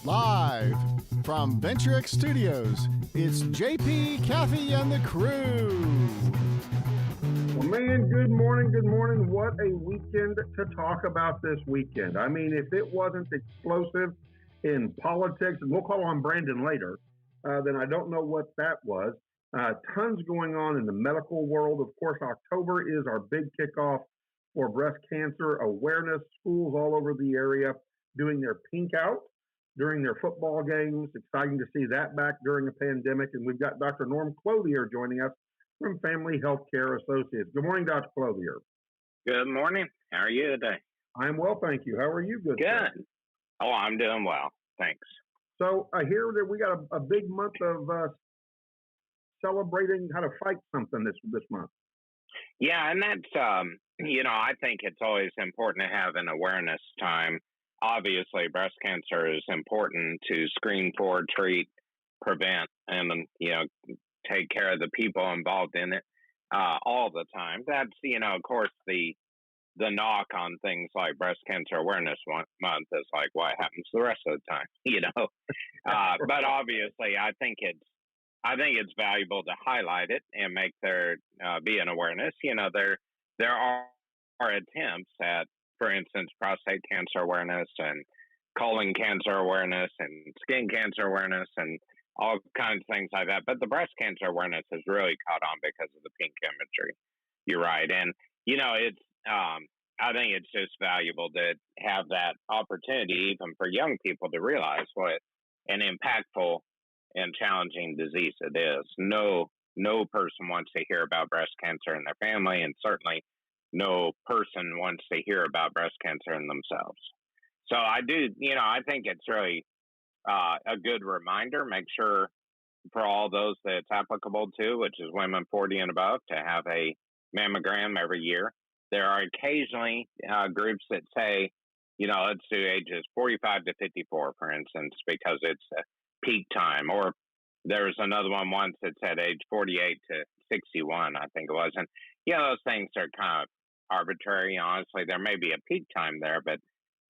Live from VentureX Studios, it's JP, Kathy, and the crew. Well, man, good morning. What a weekend to talk about this weekend. I mean, if it wasn't explosive in politics, and we'll call on Brandon later, then I don't know what that was. Tons going on in the medical world. Of course, October is our big kickoff for breast cancer awareness. Schools all over the area doing their pink out during their football games. Exciting to see that back during a pandemic. And we've got Dr. Norm Clothier joining us from Family Healthcare Associates. Good morning, Dr. Clothier. Good morning. How are you today? I'm well, thank you. How are you? Good. Good. Oh, I'm doing well. Thanks. So I hear that we got a big month of celebrating how to fight something this month. Yeah, and that's, I think it's always important to have an awareness time. Obviously, breast cancer is important to screen for, treat, prevent, and, take care of the people involved in it all the time. That's, of course, the knock on things like Breast Cancer Awareness Month is like what happens the rest of the time, But obviously, I think it's valuable to highlight it and make there be an awareness. There are attempts at, for instance, prostate cancer awareness and colon cancer awareness and skin cancer awareness and all kinds of things like that. But the breast cancer awareness has really caught on because of the pink imagery. You're right. And, I think it's just valuable to have that opportunity, even for young people, to realize what an impactful and challenging disease it is. No person wants to hear about breast cancer in their family, and certainly no person wants to hear about breast cancer in themselves. So I think it's really a good reminder. Make sure for all those that it's applicable to, which is women 40 and above, to have a mammogram every year. There are occasionally groups that say, let's do ages 45 to 54, for instance, because it's a peak time. Or there was another one once that said age 48 to 61, I think it was. And, those things are kind of arbitrary, honestly. There may be a peak time there, but,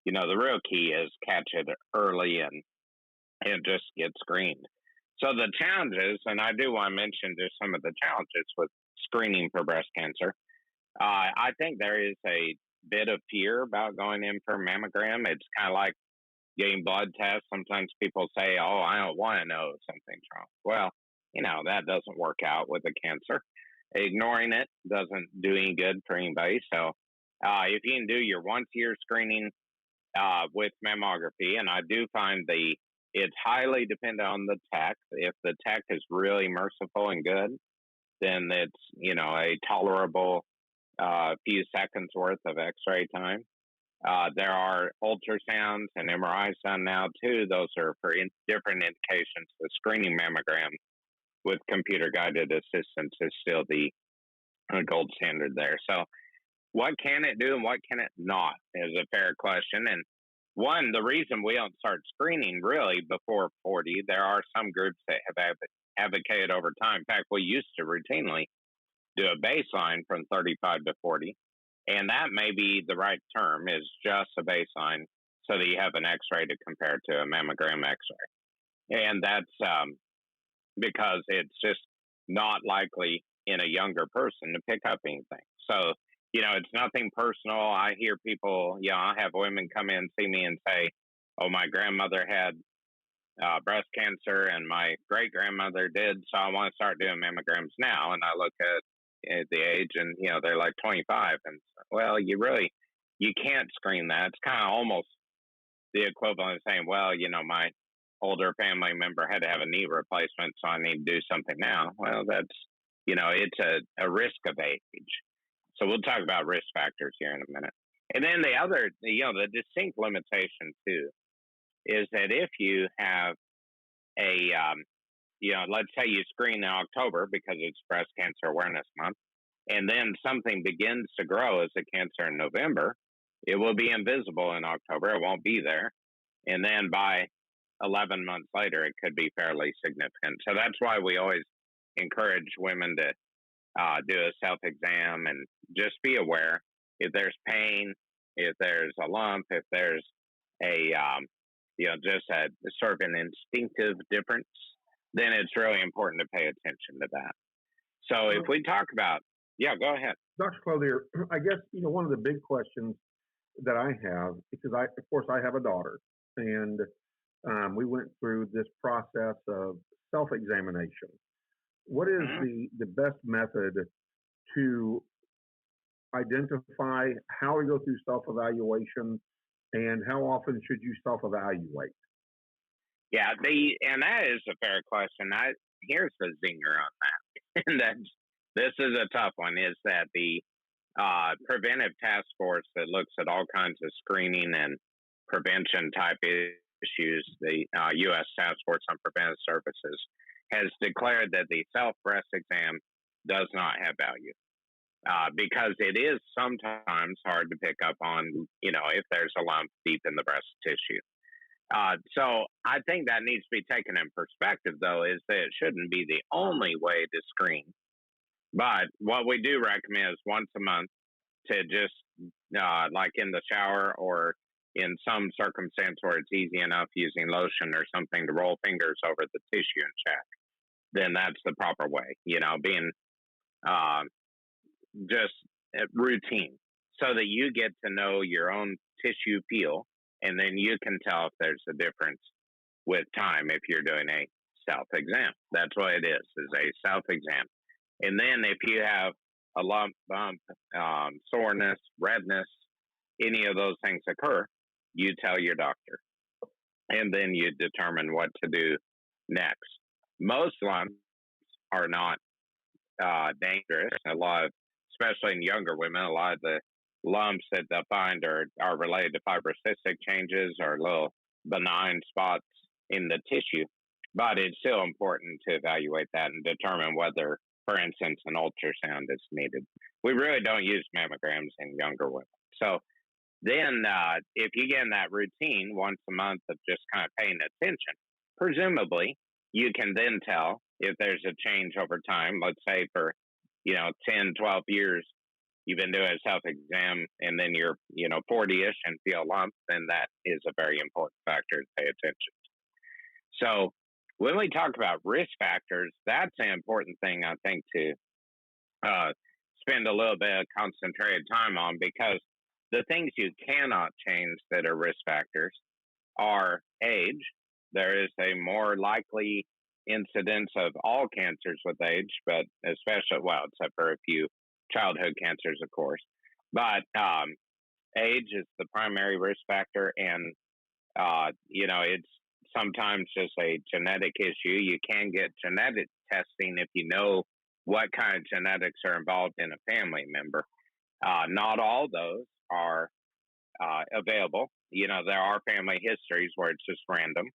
the real key is catch it early and just get screened. So the challenges, and I do want to mention just some of the challenges with screening for breast cancer. I think there is a bit of fear about going in for a mammogram. It's kind of like getting blood tests. Sometimes people say, oh, I don't want to know if something's wrong. Well, that doesn't work out with the cancer. Ignoring it doesn't do any good for anybody. So if you can do your once-a-year screening with mammography, and I do find it's highly dependent on the tech. If the tech is really merciful and good, then it's, a tolerable few seconds worth of x-ray time. There are ultrasounds and MRIs done now too. Those are for different indications. The screening mammogram with computer-guided assistance is still the gold standard there. So what can it do and what can it not is a fair question. And the reason we don't start screening really before 40, there are some groups that have advocated over time. In fact, we used to routinely do a baseline from 35 to 40. And that may be the right term, is just a baseline so that you have an x-ray to compare to a mammogram x-ray. And that's because it's just not likely in a younger person to pick up anything. So, it's nothing personal. I hear people, I have women come in and see me and say, oh, my grandmother had breast cancer and my great-grandmother did, so I want to start doing mammograms now. And I look at the age and, they're like 25. And, well, you can't screen that. It's kind of almost the equivalent of saying, well, my older family member had to have a knee replacement, so I need to do something now. Well, that's, it's a risk of age. So we'll talk about risk factors here in a minute. And then the other, the distinct limitation too, is that if you have a, let's say you screen in October because it's Breast Cancer Awareness Month, and then something begins to grow as a cancer in November, it will be invisible in October. It won't be there. And then by 11 months later, it could be fairly significant. So that's why we always encourage women to do a self-exam and just be aware if there's pain, if there's a lump, if there's a just a sort of an instinctive difference, then it's really important to pay attention to that. So if we talk about, go ahead. Dr. Clothier, I guess, one of the big questions that I have, because of course, I have a daughter, and we went through this process of self-examination. What is the best method to identify how we go through self-evaluation, and how often should you self-evaluate? Yeah, and that is a fair question. Here's the zinger on that, and this is a tough one. Is that the preventive task force that looks at all kinds of screening and prevention type issues, the U.S. Task Force on Preventive Services, has declared that the self-breast exam does not have value. Because it is sometimes hard to pick up on, if there's a lump deep in the breast tissue. So I think that needs to be taken in perspective, though, is that it shouldn't be the only way to screen. But what we do recommend is once a month to just, like in the shower or in some circumstance where it's easy enough using lotion or something to roll fingers over the tissue and check, then that's the proper way, being just routine, so that you get to know your own tissue feel, and then you can tell if there's a difference with time if you're doing a self-exam. That's what it is a self-exam. And then if you have a lump, bump, soreness, redness, any of those things occur, you tell your doctor, and then you determine what to do next. Most lumps are not dangerous. Especially in younger women, a lot of the lumps that they'll find are related to fibrocystic changes or little benign spots in the tissue. But it's still important to evaluate that and determine whether, for instance, an ultrasound is needed. We really don't use mammograms in younger women. So then if you get in that routine once a month of just kind of paying attention, presumably you can then tell if there's a change over time. Let's say for 10, 12 years, you've been doing a self-exam, and then you're, 40-ish and feel a lump, then that is a very important factor to pay attention to. So when we talk about risk factors, that's an important thing, I think, to spend a little bit of concentrated time on, because the things you cannot change that are risk factors are age. There is a more likely incidence of all cancers with age, but especially, except for a few childhood cancers, of course. But age is the primary risk factor, and it's sometimes just a genetic issue. You can get genetic testing if you know what kind of genetics are involved in a family member. Not all those are available. There are family histories where it's just random.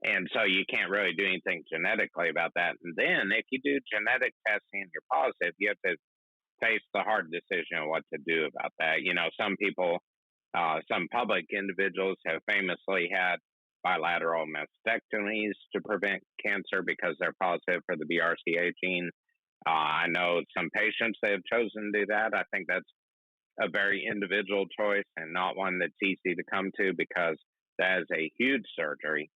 And so you can't really do anything genetically about that. And then if you do genetic testing and you're positive, you have to face the hard decision of what to do about that. Some people, some public individuals have famously had bilateral mastectomies to prevent cancer because they're positive for the BRCA gene. I know some patients that have chosen to do that. I think that's a very individual choice and not one that's easy to come to, because that is a huge surgery.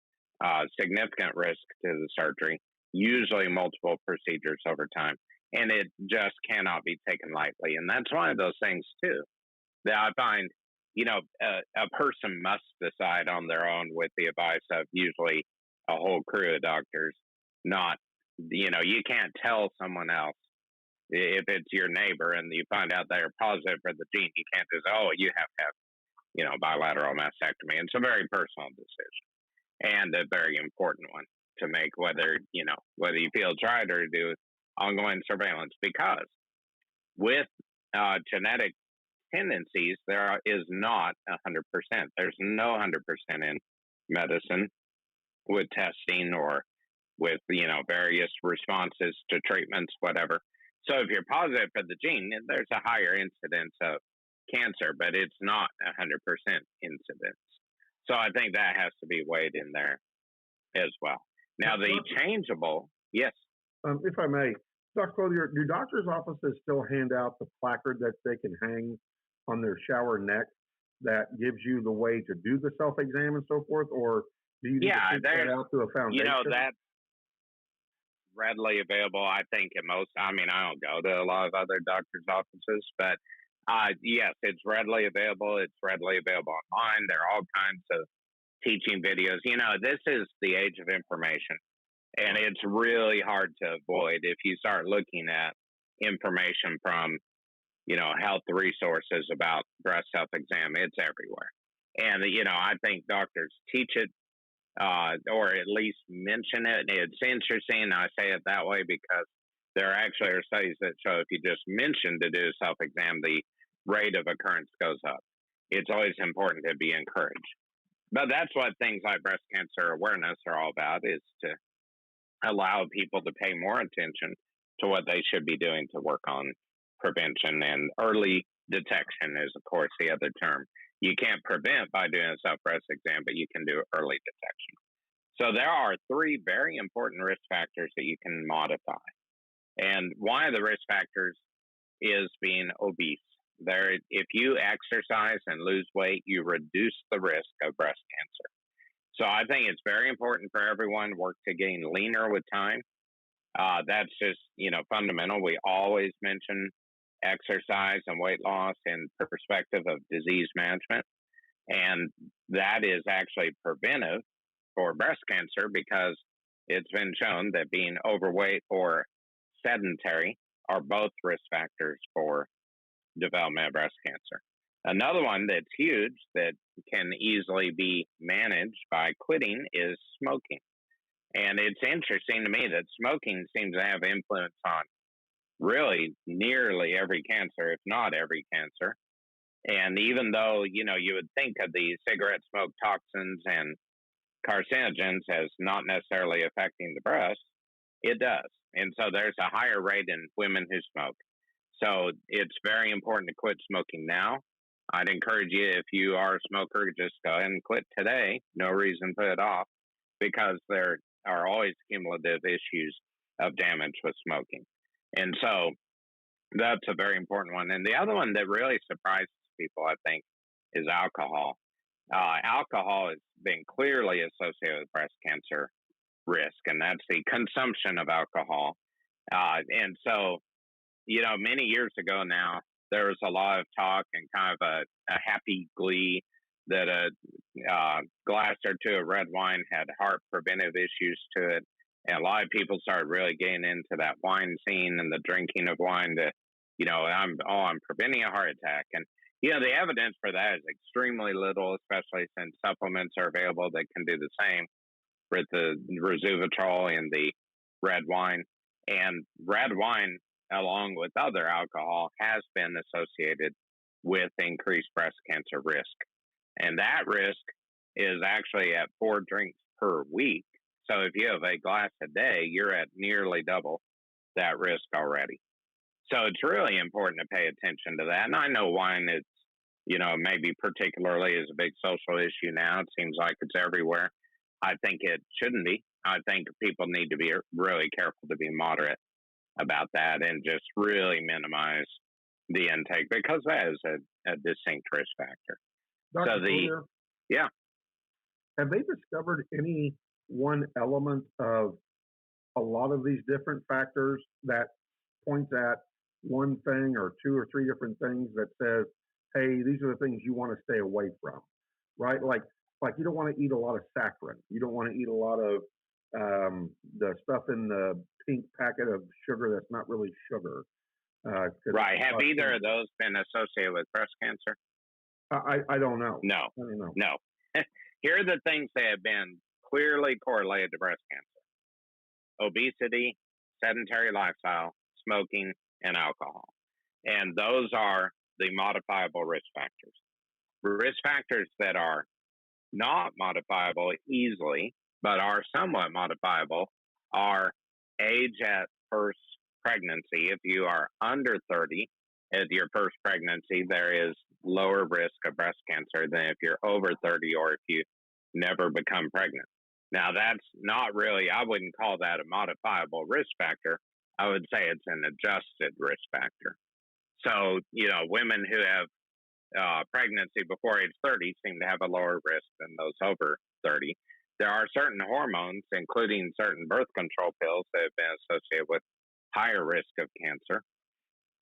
Significant risk to the surgery, usually multiple procedures over time, and it just cannot be taken lightly. And that's one of those things, too, that I find, a person must decide on their own with the advice of usually a whole crew of doctors. Not, you can't tell someone else. If it's your neighbor and you find out they're positive for the gene, you can't just, you have to have, bilateral mastectomy. It's a very personal decision, and a very important one to make, whether you feel it's right or to do ongoing surveillance. Because with genetic tendencies, there is not 100%. There's no 100% in medicine with testing or with, various responses to treatments, whatever. So if you're positive for the gene, there's a higher incidence of cancer, but it's not 100% incidence. So I think that has to be weighed in there as well. Now, the changeable, yes. If I may, Dr. Clothier, do doctors' offices still hand out the placard that they can hang on their shower neck that gives you the way to do the self-exam and so forth, or do you need to figure that out through a foundation? That's readily available. I think at most. I mean, I don't go to a lot of other doctors' offices, but yes, it's readily available. It's readily available online. There are all kinds of teaching videos. This is the age of information, and it's really hard to avoid if you start looking at information from, health resources about breast self-exam. It's everywhere. And, I think doctors teach it, or at least mention it. It's interesting. I say it that way because there actually are studies that show if you just mention to do self-exam, the rate of occurrence goes up. It's always important to be encouraged. But that's what things like breast cancer awareness are all about, is to allow people to pay more attention to what they should be doing to work on prevention. And early detection is, of course, the other term. You can't prevent by doing a self-breast exam, but you can do early detection. So there are 3 very important risk factors that you can modify. And one of the risk factors is being obese. If you exercise and lose weight, you reduce the risk of breast cancer. So I think it's very important for everyone to work to getting leaner with time. That's just, fundamental. We always mention exercise and weight loss in perspective of disease management. And that is actually preventive for breast cancer because it's been shown that being overweight or sedentary are both risk factors for development of breast cancer. Another one that's huge that can easily be managed by quitting is smoking. And it's interesting to me that smoking seems to have influence on really nearly every cancer, if not every cancer. And even though, you would think of the cigarette smoke toxins and carcinogens as not necessarily affecting the breast, it does. And so there's a higher rate in women who smoke. So it's very important to quit smoking now. I'd encourage you, if you are a smoker, just go ahead and quit today. No reason to put it off, because there are always cumulative issues of damage with smoking. And so that's a very important one. And the other one that really surprises people, I think, is alcohol. Alcohol has been clearly associated with breast cancer risk, and that's the consumption of alcohol. And so, many years ago now, there was a lot of talk and kind of a happy glee that a glass or two of red wine had heart preventive issues to it. And a lot of people started really getting into that wine scene and the drinking of wine to, I'm preventing a heart attack. And, the evidence for that is extremely little, especially since supplements are available that can do the same with the resveratrol in the red wine. And red wine, along with other alcohol, has been associated with increased breast cancer risk. And that risk is actually at 4 drinks per week. So if you have a glass a day, you're at nearly double that risk already. So it's really important to pay attention to that. And I know wine is, maybe particularly is a big social issue now. It seems like it's everywhere. I think it shouldn't be. I think people need to be really careful to be moderate about that and just really minimize the intake, because that is a distinct risk factor. Dr. Clothier, yeah. Have they discovered any one element of a lot of these different factors that points at one thing or 2 or 3 different things that says, hey, these are the things you want to stay away from, right? Like you don't want to eat a lot of saccharin. You don't want to eat a lot of the stuff in the pink packet of sugar that's not really sugar. Right. Have either of those been associated with breast cancer? I don't know. No. I don't know. No. Here are the things that have been clearly correlated to breast cancer: obesity, sedentary lifestyle, smoking, and alcohol. And those are the modifiable risk factors. Risk factors that are not modifiable easily, but are somewhat modifiable, are age at first pregnancy. If you are under 30 at your first pregnancy, there is lower risk of breast cancer than if you're over 30 or if you never become pregnant. Now, that's not really, I wouldn't call that a modifiable risk factor. I would say it's an adjusted risk factor. So, women who have pregnancy before age 30 seem to have a lower risk than those over 30. There are certain hormones, including certain birth control pills, that have been associated with higher risk of cancer.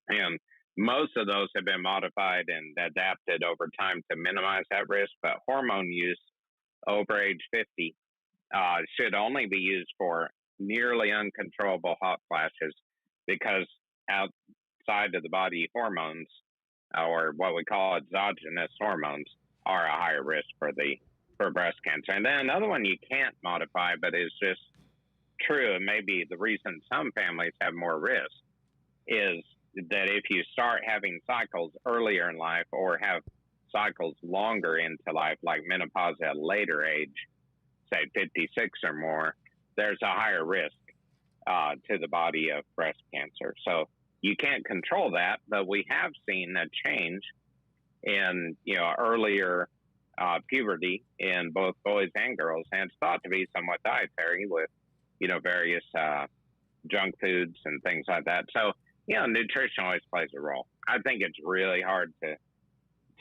And most of those have been modified and adapted over time to minimize that risk. But hormone use over age 50 should only be used for nearly uncontrollable hot flashes, because outside of the body hormones, or what we call exogenous hormones, are a higher risk for breast cancer. And then another one you can't modify, but is just true, and maybe the reason some families have more risk, is that if you start having cycles earlier in life or have cycles longer into life, like menopause at a later age, say 56 or more, there's a higher risk to the body of breast cancer. So you can't control that, but we have seen a change in earlier puberty in both boys and girls, and it's thought to be somewhat dietary with various junk foods and things like that. So nutrition always plays a role. I think it's really hard to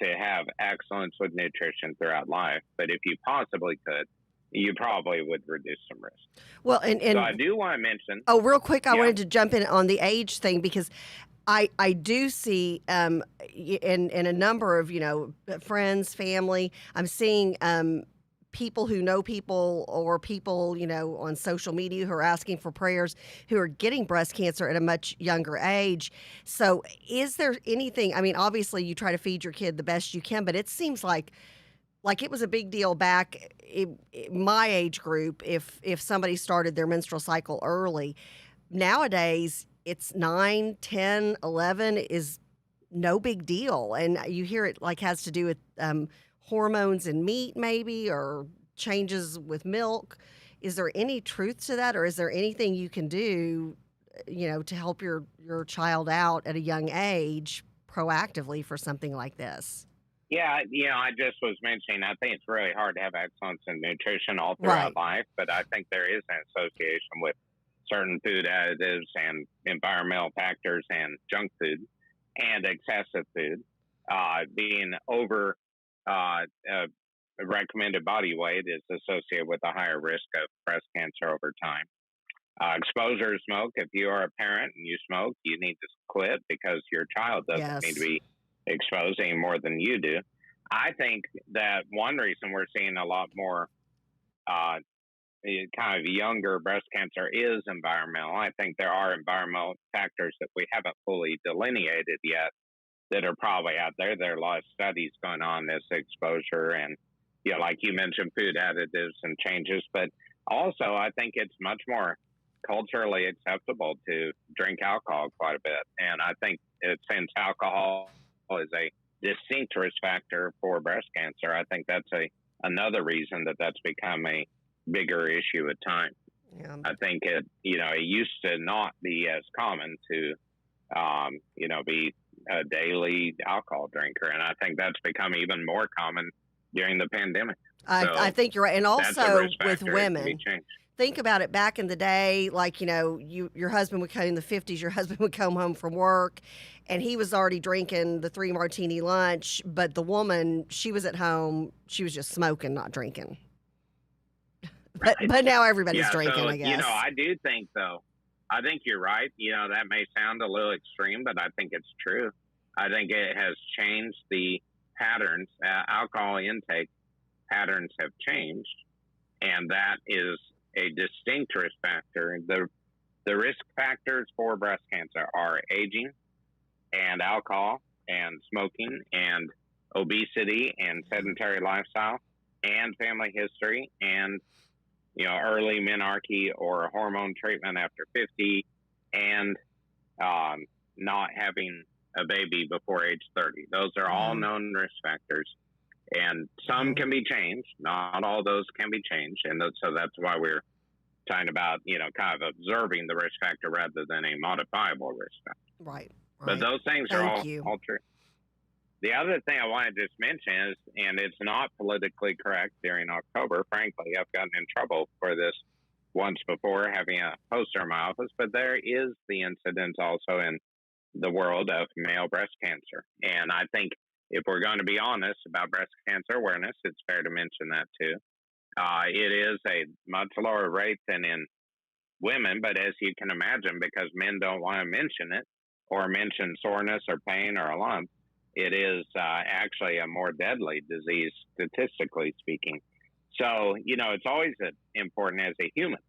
have excellence with nutrition throughout life, but if you possibly could, you probably would reduce some risk. Well, and so I do want to mention. Oh, real quick, I wanted to jump in on the age thing, because I do see in a number of friends, family, I'm seeing people who know people, or people on social media who are asking for prayers, who are getting breast cancer at a much younger age. So is there anything? I mean, obviously you try to feed your kid the best you can, but it seems like it was a big deal back in my age group if somebody started their menstrual cycle early. Nowadays, it's 9, 10, 11 is no big deal. And you hear it has to do with hormones in meat, maybe, or changes with milk. Is there any truth to that, or is there anything you can do, to help your child out at a young age proactively for something like this? Yeah, I just was mentioning, I think it's really hard to have excellence in nutrition all throughout life, but I think there is an association with certain food additives and environmental factors and junk food and excessive food. Being over recommended body weight is associated with a higher risk of breast cancer over time. Exposure to smoke, if you are a parent and you smoke, you need to quit, because your child doesn't need to be exposed any more than you do. I think that one reason we're seeing a lot more kind of younger breast cancer is environmental. I think there are environmental factors that we haven't fully delineated yet that are probably out there. There are a lot of studies going on this exposure, and like you mentioned, food additives and changes, but also I think it's much more culturally acceptable to drink alcohol quite a bit. And I think since alcohol is a distinct risk factor for breast cancer, I think that's another reason that's become a bigger issue at times. Yeah. I think it used to not be as common to, be a daily alcohol drinker. And I think that's become even more common during the pandemic. I think you're right. And also with women, think about it back in the day, your husband would come in the 50s, your husband would come home from work and he was already drinking the 3 martini lunch, but the woman, she was at home, she was just smoking, not drinking. But now everybody's drinking, I guess. I do think, though, I think you're right. That may sound a little extreme, but I think it's true. I think it has changed the patterns. Alcohol intake patterns have changed, and that is a distinct risk factor. The risk factors for breast cancer are aging and alcohol and smoking and obesity and sedentary lifestyle and family history and early menarche or hormone treatment after 50 and not having a baby before age 30. Those are all known risk factors, and some can be changed. Not all those can be changed, and so that's why we're talking about kind of observing the risk factor rather than a modifiable risk factor. Right. But those things are all true. The other thing I want to just mention is, and it's not politically correct during October, frankly, I've gotten in trouble for this once before, having a poster in my office, but there is the incidence also in the world of male breast cancer. And I think if we're going to be honest about breast cancer awareness, it's fair to mention that too. It is a much lower rate than in women, but as you can imagine, because men don't want to mention it or mention soreness or pain or a lump, it is actually a more deadly disease, statistically speaking. So, it's always important as a human,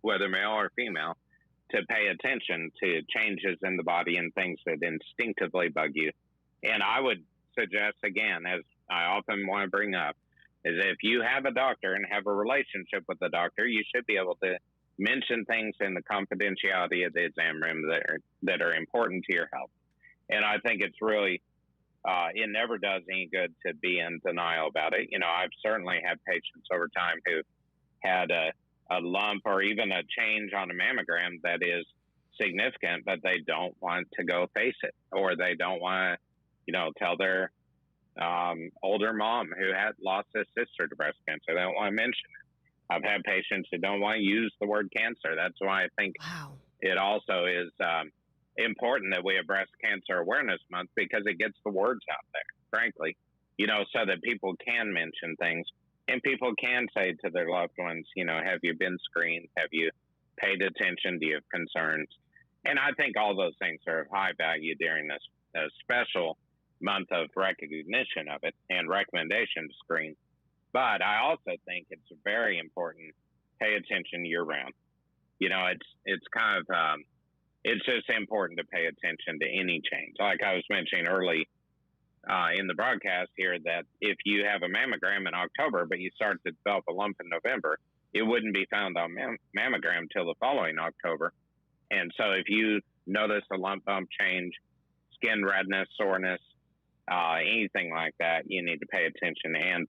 whether male or female, to pay attention to changes in the body and things that instinctively bug you. And I would suggest, again, as I often want to bring up, is if you have a doctor and have a relationship with the doctor, you should be able to mention things in the confidentiality of the exam room that are important to your health. And I think it's really, it never does any good to be in denial about it. I've certainly had patients over time who had a lump or even a change on a mammogram that is significant, but they don't want to go face it, or they don't want to, tell their older mom who had lost a sister to breast cancer. They don't want to mention it. I've had patients who don't want to use the word cancer. That's why I think it also is important that we have Breast Cancer Awareness Month, because it gets the words out there, frankly, so that people can mention things and people can say to their loved ones, have you been screened? Have you paid attention? Do you have concerns? And I think all those things are of high value during this special month of recognition of it and recommendation to screen. But I also think it's very important to pay attention year round. It's kind of, it's just important to pay attention to any change. Like I was mentioning early in the broadcast here, that if you have a mammogram in October, but you start to develop a lump in November, it wouldn't be found on mammogram till the following October. And so if you notice a lump bump change, skin redness, soreness, anything like that, you need to pay attention, and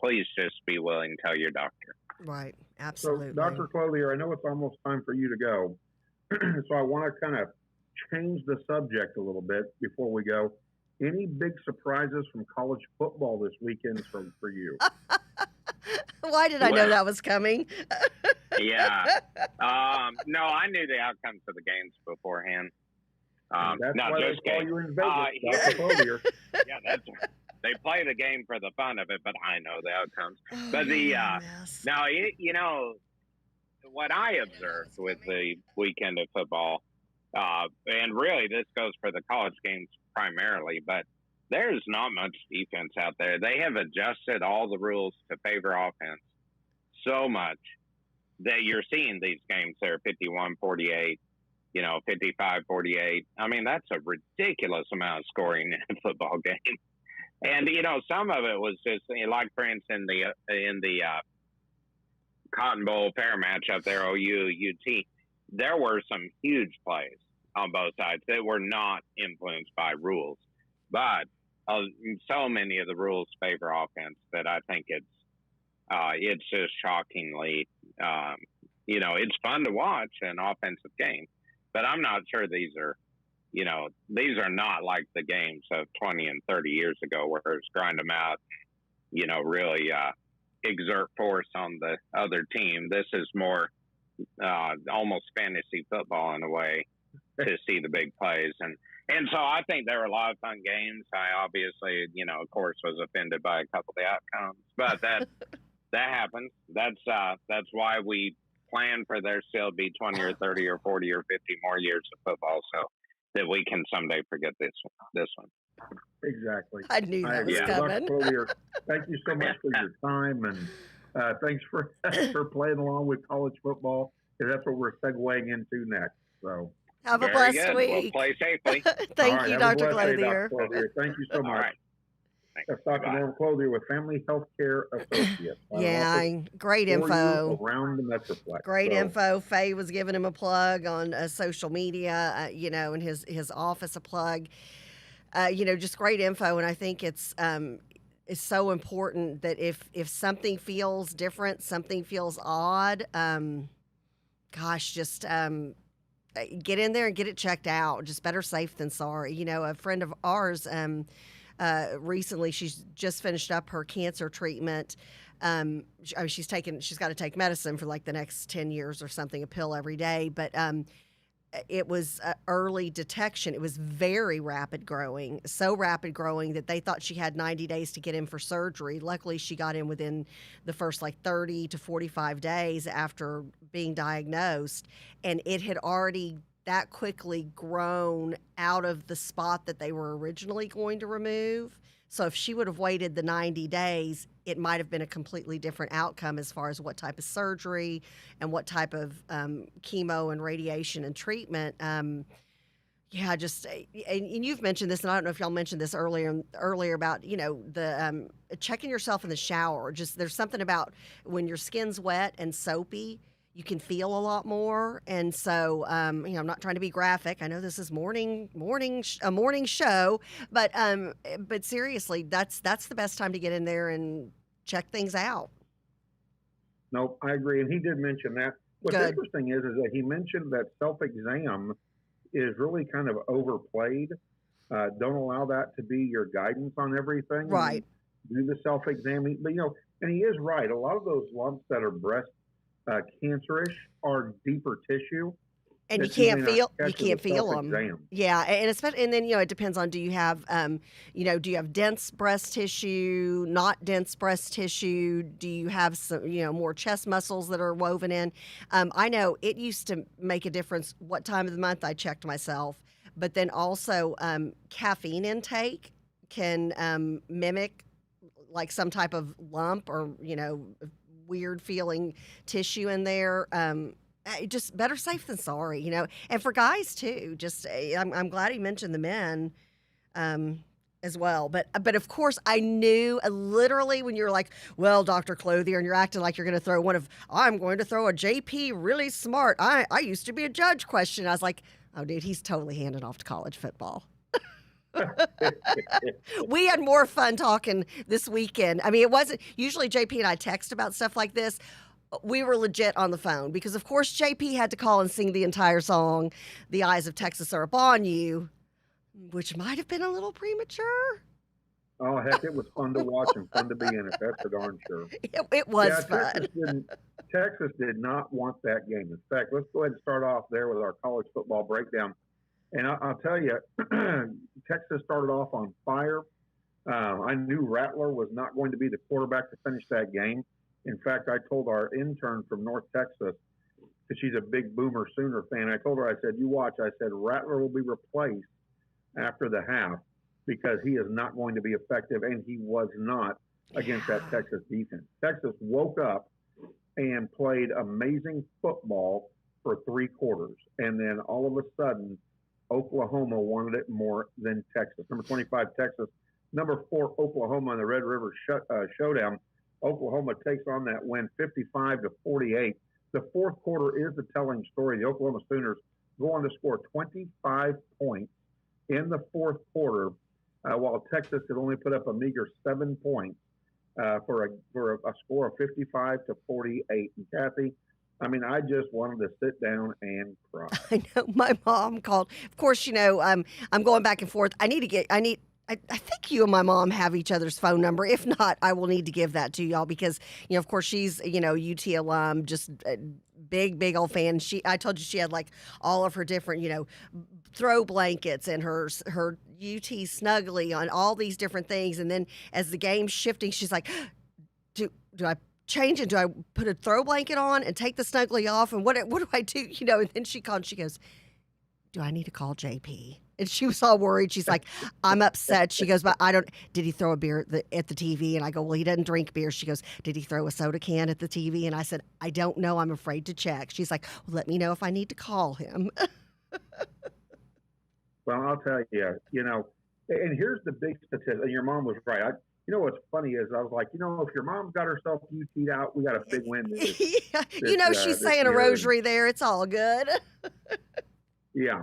please just be willing to tell your doctor. Right. Absolutely. So, Dr. Clothier, I know it's almost time for you to go. So I want to kind of change the subject a little bit before we go. Any big surprises from college football this weekend for you? Why did I know that was coming? Yeah. No, I knew the outcomes of the games beforehand. That's no, why just they call you in Vegas, Dr. Clothier. Yeah, that's right. They play the game for the fun of it, but I know the outcomes. Oh, But what I observed with the weekend of football, and really this goes for the college games primarily, but there's not much defense out there. They have adjusted all the rules to favor offense so much that you're seeing these games that are 51-48, 55-48. I mean, that's a ridiculous amount of scoring in a football game. And, some of it was just like, for instance, in the Cotton Bowl pair match up there, OU-UT, there were some huge plays on both sides that were not influenced by rules. But so many of the rules favor offense that I think it's just shockingly, it's fun to watch an offensive game. But I'm not sure these are not like the games of 20 and 30 years ago where it's grind them out, really exert force on the other team. This is more almost fantasy football in a way, to see the big plays. And so I think there were a lot of fun games. I obviously, of course, was offended by a couple of the outcomes, but that happens. That's why we plan for there still be 20 or 30 or 40 or 50 more years of football, so that we can someday forget this one. Exactly. I knew that was coming. Dr. Clothier, thank you so much for your time, and thanks for playing along with college football, because that's what we're segueing into next. So have a blessed week. We'll play safely. Thank you, Dr. Clothier. Thank you so much. All right. That's Dr. Norm Clothier with Family Healthcare Associates. Yeah, great info. Around the Metroplex. Great info. Faye was giving him a plug on social media, and his office a plug. Just great info, and I think it's so important that if something feels different, something feels odd, just get in there and get it checked out. Just better safe than sorry. A friend of ours, recently, she's just finished up her cancer treatment. She's got to take medicine for like the next 10 years or something, a pill every day. But it was early detection. It was very rapid growing, so rapid growing that they thought she had 90 days to get in for surgery. Luckily, she got in within the first like 30 to 45 days after being diagnosed, and it had already that quickly grown out of the spot that they were originally going to remove. So if she would have waited the 90 days, it might have been a completely different outcome as far as what type of surgery and what type of chemo and radiation and treatment. Yeah, just and you've mentioned this, and I don't know if y'all mentioned this earlier about the checking yourself in the shower. Just there's something about when your skin's wet and soapy, you can feel a lot more. And so, I'm not trying to be graphic. I know this is a morning show, but seriously, that's the best time to get in there and check things out. Nope, I agree. And he did mention that. What's Good. interesting is that he mentioned that self-exam is really kind of overplayed. Don't allow that to be your guidance on everything. Right. Do the self-exam. But, and he is right. A lot of those lumps that are breast cancerish are deeper tissue, and you can't feel them. Yeah, and especially, and then it depends on, do you have do you have dense breast tissue, not dense breast tissue? Do you have some more chest muscles that are woven in? I know it used to make a difference what time of the month I checked myself, but then also caffeine intake can mimic like some type of lump or weird feeling tissue in there. Just better safe than sorry, and for guys too. Just I'm glad he mentioned the men as well. But of course, I knew literally when you're like, well, Dr. Clothier, and you're acting like you're going to throw I'm going to throw a JP really smart. I used to be a judge question. I was like, oh, dude, he's totally handing off to college football. We had more fun talking this weekend. I mean, it wasn't usually JP and I text about stuff like this. We were legit on the phone because, of course, JP had to call and sing the entire song, "The Eyes of Texas Are Upon You," which might have been a little premature. Oh, heck, it was fun to watch and fun to be in it. That's for darn sure. It was fun. Texas did not want that game. In fact, let's go ahead and start off there with our college football breakdown. And I'll tell you, Texas started off on fire. I knew Rattler was not going to be the quarterback to finish that game. In fact, I told our intern from North Texas, because she's a big Boomer Sooner fan, I told her, I said, you watch. I said, Rattler will be replaced after the half because he is not going to be effective, and he was not against that Texas defense. Texas woke up and played amazing football for 3 quarters, and then all of a sudden, Oklahoma wanted it more than Texas. Number 25, Texas. Number 4, Oklahoma in the Red River Showdown. Oklahoma takes on that win 55-48. The fourth quarter is the telling story. The Oklahoma Sooners go on to score 25 points in the fourth quarter, while Texas could only put up a meager 7 points for a score of 55-48. And Kathy, I mean, I just wanted to sit down and cry. I know. My mom called. Of course, I'm going back and forth. I think you and my mom have each other's phone number. If not, I will need to give that to y'all because, of course, she's, UT alum, just a big old fan. I told you she had like all of her different, throw blankets and her UT snuggly on all these different things. And then as the game's shifting, she's like, do I change it? Do I put a throw blanket on and take the snuggly off? And what do I do? And then she called and she goes, do I need to call JP? And she was all worried. She's like, I'm upset. She goes, but did he throw a beer at the TV? And I go, well, he doesn't drink beer. She goes, did he throw a soda can at the TV? And I said, I don't know. I'm afraid to check. She's like, well, let me know if I need to call him. Well, I'll tell you, and here's the big statistic. And your mom was right. What's funny is I was like, if your mom got herself UT'd out, we got a big win. She's saying a rosary there. It's all good. Yeah,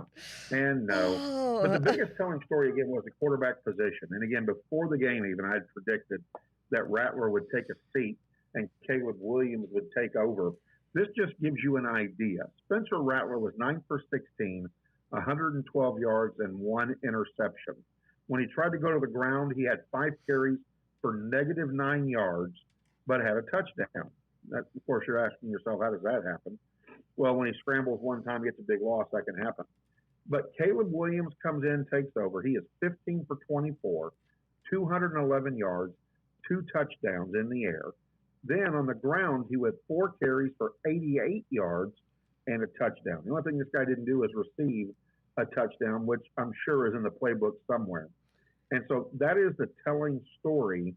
and no. But the biggest telling story, again, was the quarterback position. And again, before the game even, I had predicted that Rattler would take a seat and Caleb Williams would take over. This just gives you an idea. Spencer Rattler was 9 for 16, 112 yards, and 1 interception. When he tried to go to the ground, he had 5 carries for -9 yards, but had a touchdown. That, of course, you're asking yourself, how does that happen? well, when he scrambles one time, gets a big loss, that can happen. But Caleb Williams comes in, takes over. He is 15 for 24, 211 yards, 2 touchdowns in the air. Then on the ground, he had 4 carries for 88 yards and a touchdown. The only thing this guy didn't do is receive a touchdown, which I'm sure is in the playbook somewhere. And so that is the telling story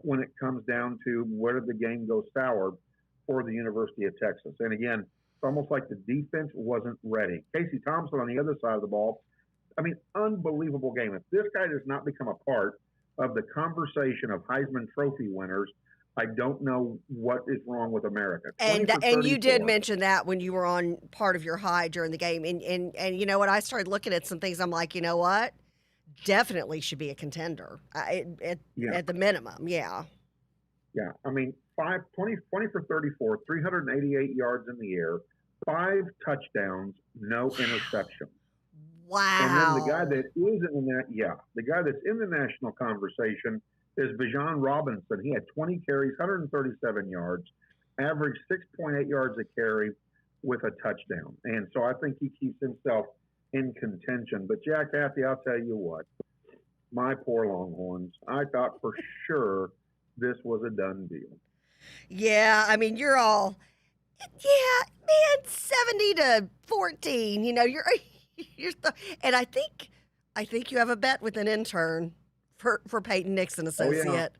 when it comes down to where did the game go sour for the University of Texas. And again, it's almost like the defense wasn't ready. Casey Thompson on the other side of the ball, I mean, unbelievable game. If this guy does not become a part of the conversation of Heisman Trophy winners, I don't know what is wrong with America. And you did mention that when you were on part of your high during the game. And you know what? I started looking at some things. I'm like, you know what? Definitely should be a contender at the minimum. Yeah. Yeah. I mean, 20 for 34, 388 yards in the air, 5 touchdowns, no interceptions. Wow. And then the guy that isn't in that, the guy that's in the national conversation is Bijan Robinson. He had 20 carries, 137 yards, averaged 6.8 yards a carry with a touchdown. And so I think he keeps himself in contention. But, Kathy, I'll tell you what, my poor Longhorns, I thought for sure this was a done deal. Yeah, I mean, you're all, man, 70-14. You know, and I think you have a bet with an intern for Peyton Nixon Associate.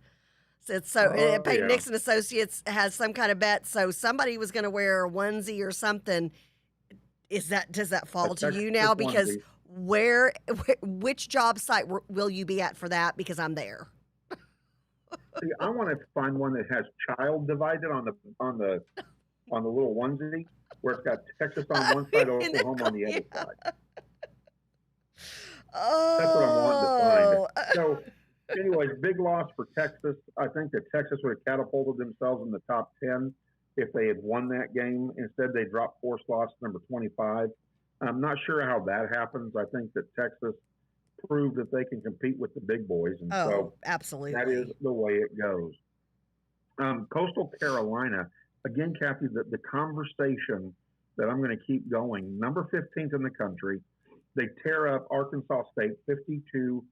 Peyton Nixon Associates has some kind of bet, so somebody was going to wear a onesie or something. Does that fall to you now? Because which job site will you be at for that? Because I'm there. See, I want to find one that has child divided on the little onesie, where it's got Texas on one side, Oklahoma on the other side. Oh, that's what I'm wanting to find. So, anyways, big loss for Texas. I think that Texas would have catapulted themselves in the top 10 if they had won that game. Instead, they dropped 4 slots to number 25. I'm not sure how that happens. I think that Texas proved that they can compete with the big boys. And so absolutely. That is the way it goes. Coastal Carolina, again, Kathy, the conversation that I'm going to keep going, number 15th in the country, they tear up Arkansas State 52-20.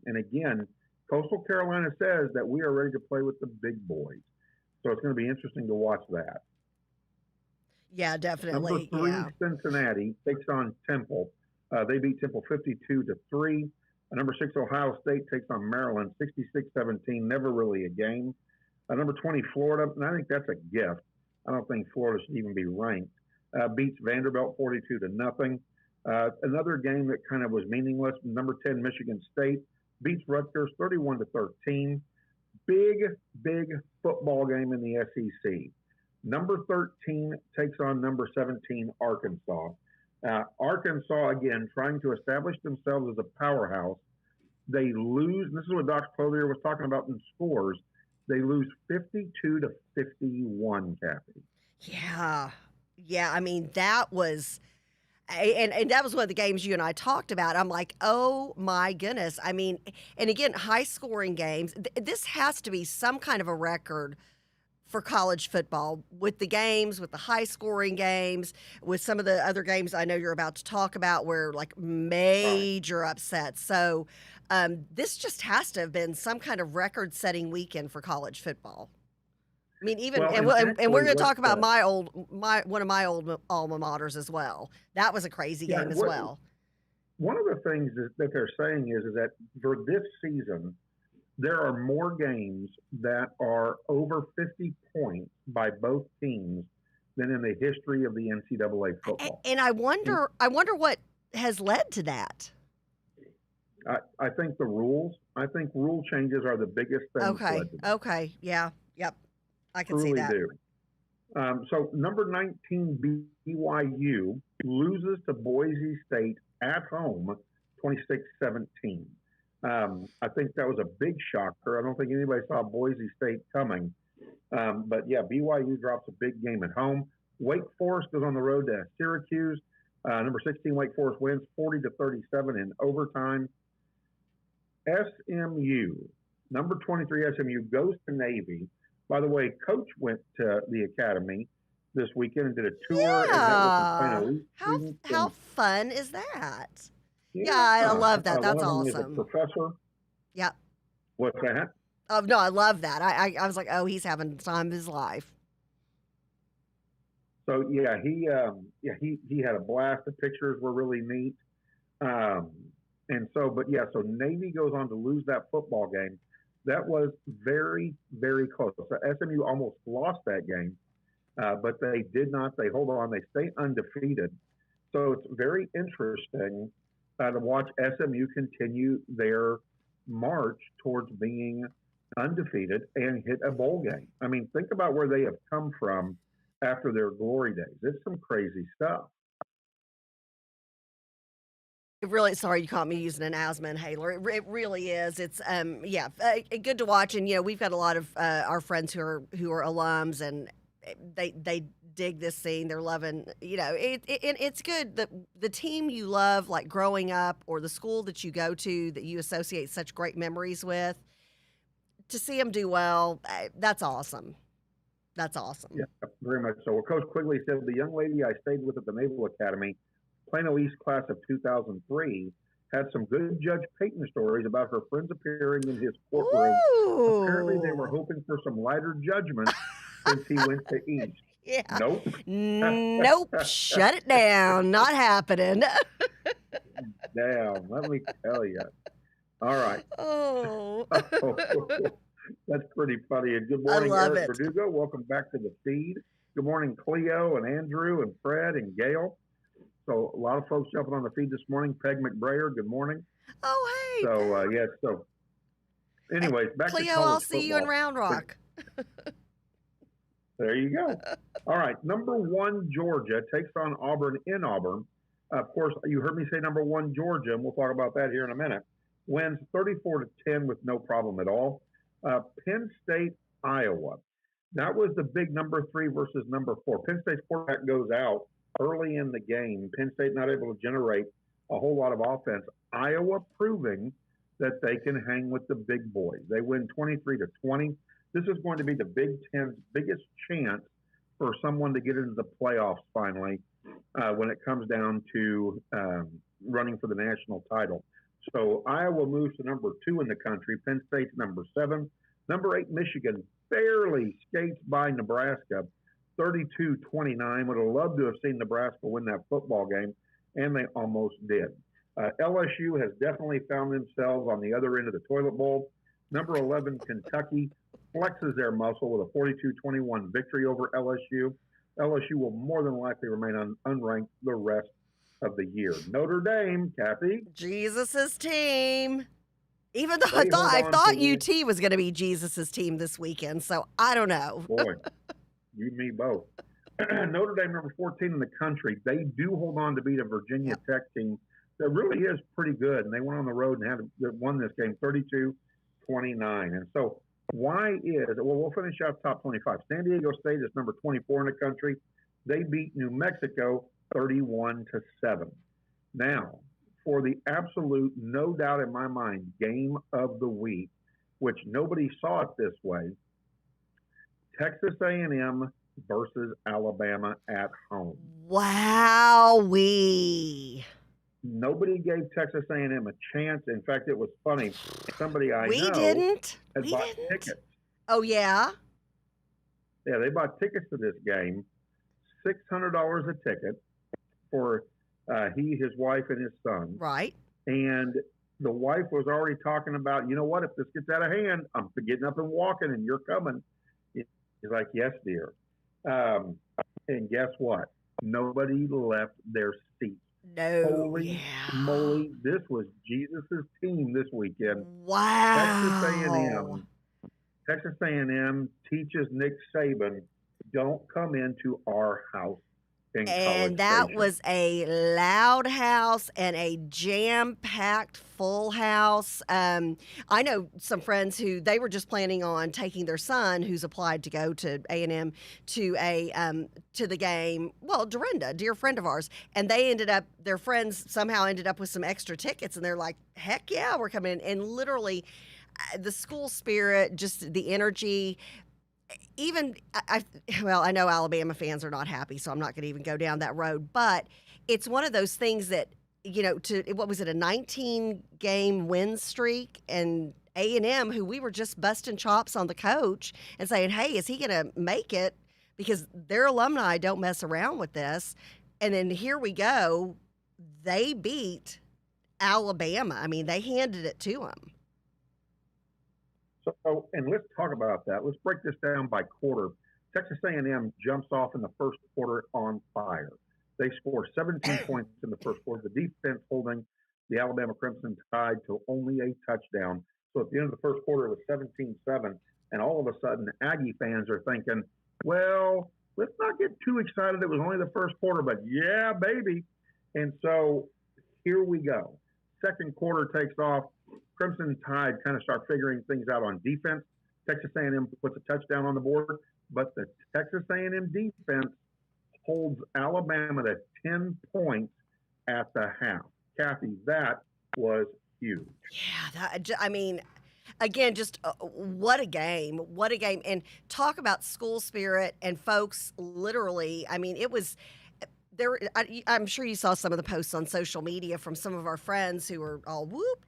And again, Coastal Carolina says that we are ready to play with the big boys. So it's going to be interesting to watch that. Yeah, definitely. Number 3, Cincinnati takes on Temple. They beat Temple 52-3. Number 6, Ohio State takes on Maryland 66-17. Never really a game. Number 20, Florida, and I think that's a gift. I don't think Florida should even be ranked. Beats Vanderbilt 42-0. Another game that kind of was meaningless. Number 10, Michigan State beats Rutgers 31-13. Big football game in the SEC. Number 13 takes on number 17, Arkansas. Arkansas, again, trying to establish themselves as a powerhouse. They lose. This is what Dr. Clothier was talking about in scores. They lose 52-51, Kathy. Yeah. I mean, that was, and that was one of the games you and I talked about. I'm like, oh my goodness. I mean, and again, high scoring games. This has to be some kind of a record for college football with the games, with the high scoring games, with some of the other games I know you're about to talk about where like major upsets. So this just has to have been some kind of record setting weekend for college football. I mean, even and we're going to talk about one of my old alma maters as well. That was a crazy game as well. One of the things that they're saying is that for this season, there are more games that are over 50 points by both teams than in the history of the NCAA football. And I wonder what has led to that. I think the rules. I think rule changes are the biggest thing. Okay. Yeah. Yep. I can see that. Do. So number 19 BYU loses to Boise State at home, 26-17. I think that was a big shocker. I don't think anybody saw Boise State coming. But yeah, BYU drops a big game at home. Wake Forest goes on the road to Syracuse. Number 16 Wake Forest wins 40-37 in overtime. SMU, number 23 SMU goes to Navy. By the way, Coach went to the academy. this weekend and did a tour and met with some Plano East students. How fun is that? Yeah, I love that. one That's of them is a awesome. professor. Yep. What's that? Oh no, I love that. I was like, oh, he's having the time of his life. So yeah, he had a blast. The pictures were really neat. And so, but yeah, so Navy goes on to lose that football game. That was very, very close. So SMU almost lost that game, but they did not. They hold on. They stay undefeated. So it's very interesting to watch SMU continue their march towards being undefeated and hit a bowl game. I mean, think about where they have come from after their glory days. It's some crazy stuff. Really, sorry, you caught me using an asthma inhaler. It really is. It's good to watch. And we've got a lot of our friends who are alums, and they dig this scene. They're loving. It's good that the team you love, like growing up, or the school that you go to that you associate such great memories with, to see them do well. That's awesome. That's awesome. Yeah, very much so. Well, Coach Quigley said the young lady I stayed with at the Naval Academy, Plano East class of 2003, had some good Judge Payton stories about her friends appearing in his courtroom. Ooh. Apparently, they were hoping for some lighter judgment since he went to East. Yeah. Nope. Nope. Shut it down. Not happening. Damn. Let me tell you. All right. Oh. That's pretty funny. And good morning, I love Eric it. Verdugo. Welcome back to the feed. Good morning, Cleo and Andrew and Fred and Gail. So a lot of folks jumping on the feed this morning. Peg McBrayer, good morning. Oh, hey. So, yes. So, anyways, back Cleo, to college I'll see you in football. Round Rock. There you go. All right. Number 1, Georgia takes on Auburn in Auburn. Of course, you heard me say number 1, Georgia, and we'll talk about that here in a minute. Wins 34-10 with no problem at all. Penn State, Iowa. That was the big number 3 versus number 4. Penn State's quarterback goes out early in the game. Penn State not able to generate a whole lot of offense. Iowa proving that they can hang with the big boys. They win 23-20. This is going to be the Big Ten's biggest chance for someone to get into the playoffs finally when it comes down to running for the national title. So Iowa moves to number 2 in the country. Penn State's number 7. Number 8, Michigan barely skates by Nebraska, 32-29. Would have loved to have seen Nebraska win that football game, and they almost did. LSU has definitely found themselves on the other end of the toilet bowl. Number 11, Kentucky flexes their muscle with a 42-21 victory over LSU. LSU will more than likely remain unranked the rest of the year. Notre Dame, Kathy. Jesus's team. Even though I thought UT was going to be Jesus's team this weekend, so I don't know. Boy, you and me both. Notre Dame, number 14 in the country. They do hold on to beat a Virginia Tech team that really is pretty good, and they went on the road and won this game 32-29. And so why is – well, we'll finish out top 25. San Diego State is number 24 in the country. They beat New Mexico 31-7. Now, for the absolute, no doubt in my mind, game of the week, which nobody saw it this way, Texas A&M versus Alabama at home. Wowee. Nobody gave Texas A&M a chance. In fact, it was funny. Somebody I know We had didn't. bought tickets. Oh, yeah? Yeah, they bought tickets to this game, $600 a ticket for he, his wife, and his son. Right. And the wife was already talking about, you know what, if this gets out of hand, I'm getting up and walking and you're coming. He's like, yes, dear. And guess what? Nobody left their seat. No. Holy moly, this was Jesus' team this weekend. Wow. Texas A&M teaches Nick Saban, don't come into our house. And that was a loud house and a jam-packed full house. I know some friends who they were just planning on taking their son, who's applied to go to A&M, to the game. Well, Dorinda, dear friend of ours, and their friends somehow ended up with some extra tickets, and they're like, "Heck yeah, we're coming in!" And literally, the school spirit, just the energy. even well, I know Alabama fans are not happy, so I'm not going to even go down that road. But it's one of those things that to what was it, a 19 game win streak, and A&M, who we were just busting chops on the coach and saying, "Hey, is he going to make it?" Because their alumni don't mess around with this. And then here we go, they beat Alabama. I mean, they handed it to them. So, and let's talk about that. Let's break this down by quarter. Texas A&M jumps off in the first quarter on fire. They score 17 points in the first quarter. The defense holding the Alabama Crimson Tide to only a touchdown. So at the end of the first quarter, it was 17-7. And all of a sudden, Aggie fans are thinking, well, let's not get too excited. It was only the first quarter, but yeah, baby. And so here we go. Second quarter takes off. Crimson Tide kind of start figuring things out on defense. Texas A&M puts a touchdown on the board, but the Texas A&M defense holds Alabama to 10 points at the half. Kathy, that was huge. Yeah, I mean, again, just what a game. What a game. And talk about school spirit and folks literally, I mean, it was there. I'm sure you saw some of the posts on social media from some of our friends who were all whoop.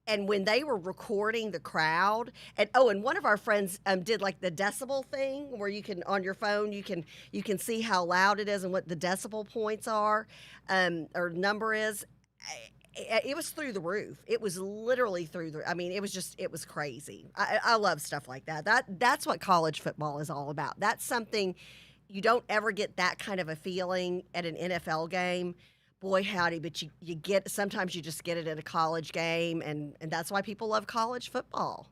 And when they were recording the crowd, and one of our friends did like the decibel thing, where you can on your phone you can see how loud it is and what the decibel points are, or number is. It was through the roof. It was literally through the. I mean, it was crazy. I love stuff like that. That's what college football is all about. That's something you don't ever get that kind of a feeling at an NFL game. Boy, howdy, but you get, sometimes you just get it at a college game, and that's why people love college football.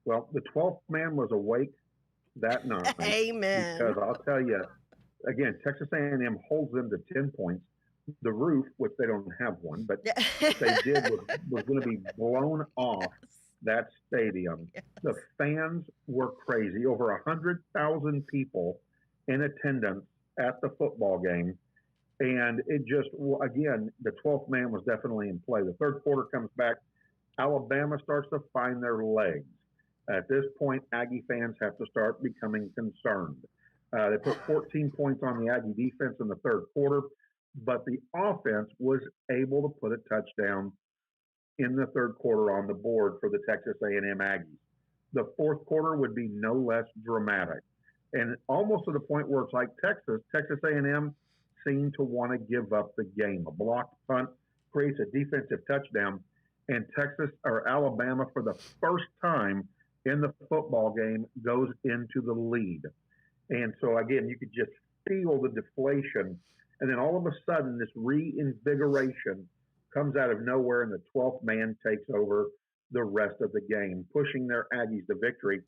Well, the 12th man was awake that night. Amen. Because I'll tell you, again, Texas A&M holds them to 10 points. The roof, which they don't have one, but they did, was going to be blown off that stadium. Yes. The fans were crazy. Over 100,000 people in attendance at the football game. And it just, again, the 12th man was definitely in play. The third quarter comes back. Alabama starts to find their legs. At this point, Aggie fans have to start becoming concerned. They put 14 points on the Aggie defense in the third quarter, but the offense was able to put a touchdown in the third quarter on the board for the Texas A&M Aggies. The fourth quarter would be no less dramatic. And almost to the point where it's like Texas A&M seem to want to give up the game. A blocked punt creates a defensive touchdown, and Alabama, for the first time in the football game, goes into the lead. And so, again, you could just feel the deflation. And then all of a sudden, this reinvigoration comes out of nowhere, and the 12th man takes over the rest of the game, pushing their Aggies to victory.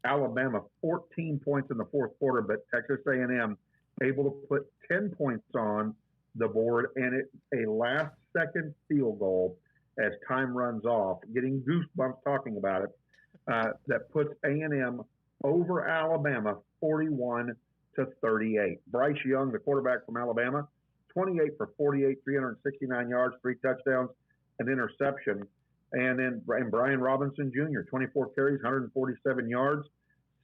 Alabama, 14 points in the fourth quarter, but Texas A&M able to put 10 points on the board, and a last-second field goal as time runs off, getting goosebumps talking about it, that puts A&M over Alabama 41-38. Bryce Young, the quarterback from Alabama, 28 for 48, 369 yards, 3 touchdowns, an interception. And then Brian Robinson Jr., 24 carries, 147 yards,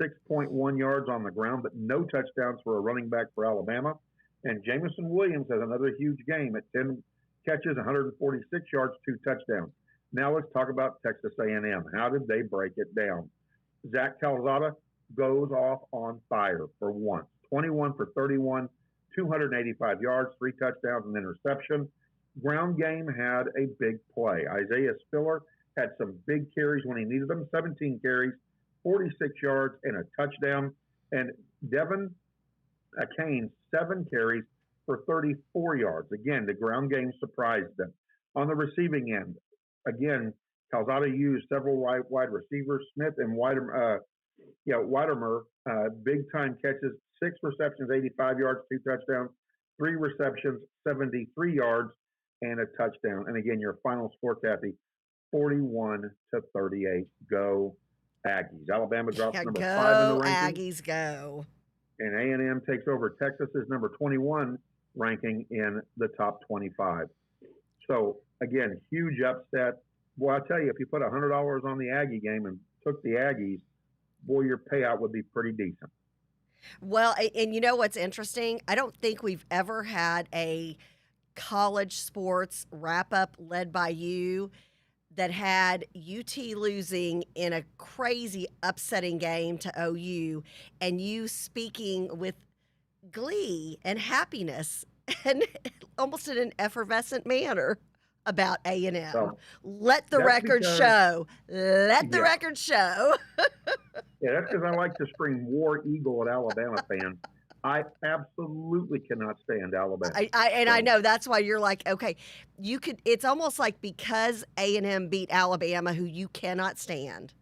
6.1 yards on the ground, but no touchdowns for a running back for Alabama. And Jamison Williams has another huge game at 10 catches, 146 yards, 2 touchdowns. Now let's talk about Texas A&M. How did they break it down? Zach Calzada goes off on fire for once. 21 for 31, 285 yards, 3 touchdowns, and interception. Ground game had a big play. Isaiah Spiller had some big carries when he needed them, 17 carries, 46 yards, and a touchdown. And Devin Kane, 7 carries for 34 yards. Again, the ground game surprised them. On the receiving end, again, Calzada used several wide receivers. Smith and Widemer, big-time catches, 6 receptions, 85 yards, 2 touchdowns, 3 receptions, 73 yards, and a touchdown. And again, your final score, Kathy, 41-38. Go Aggies. Alabama drops number 5 in the ranking. Aggies, go. And A&M takes over Texas's number 21 ranking in the top 25. So, again, huge upset. Well, I'll tell you, if you put $100 on the Aggie game and took the Aggies, boy, your payout would be pretty decent. Well, and you know what's interesting? I don't think we've ever had a college sports wrap up led by you that had UT losing in a crazy upsetting game to OU and you speaking with glee and happiness and almost in an effervescent manner about A&M. So Let the that's record because- show. Let the Yeah. record show. Yeah, that's because I like to scream War Eagle at Alabama fans. I absolutely cannot stand Alabama. I know that's why you're like, okay, you could. It's almost like because A&M beat Alabama, who you cannot stand.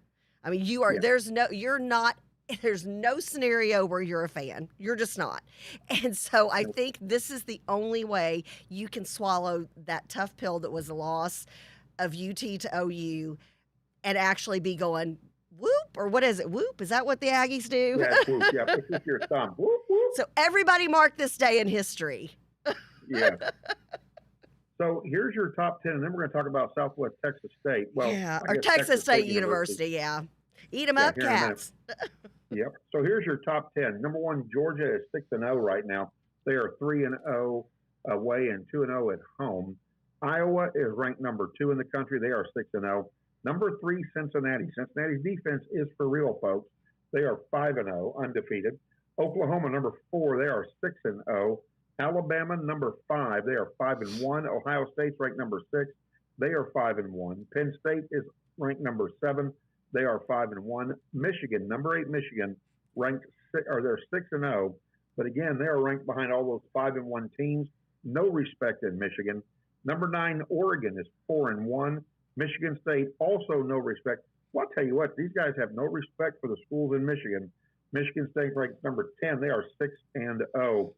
I mean, you are. Yeah. You're not. There's no scenario where you're a fan. You're just not. And so I think this is the only way you can swallow that tough pill that was a loss of UT to OU and actually be going whoop, or what is it? Whoop? Is that what the Aggies do? Yeah, it's whoop. Yeah, it's just your thumb. Whoop, whoop. So everybody mark this day in history. Yeah. So here's your top 10, and then we're going to talk about Southwest Texas State. Well, Yeah, I or guess Texas State University, yeah. Eat them Yeah, up, here in a minute. cats. Yep. So here's your top 10. Number one, Georgia is 6-0 right now. They are 3-0 away and 2-0 at home. Iowa is ranked number 2 in the country. They are 6-0. Number 3, Cincinnati. Cincinnati's defense is for real, folks. They are 5-0, undefeated. Oklahoma, number 4, they are 6-0. Alabama, number 5, they are 5-1. Ohio State's ranked number 6, they are 5-1. Penn State is ranked number 7, they are 5-1. Michigan, number 8, Michigan, ranked they're 6-0, but again, they are ranked behind all those 5-1 teams. No respect in Michigan. Number 9, Oregon is 4-1. Michigan State, also no respect. Well, I'll tell you what, these guys have no respect for the schools in Michigan. Michigan State ranked number 10. They are 6-0.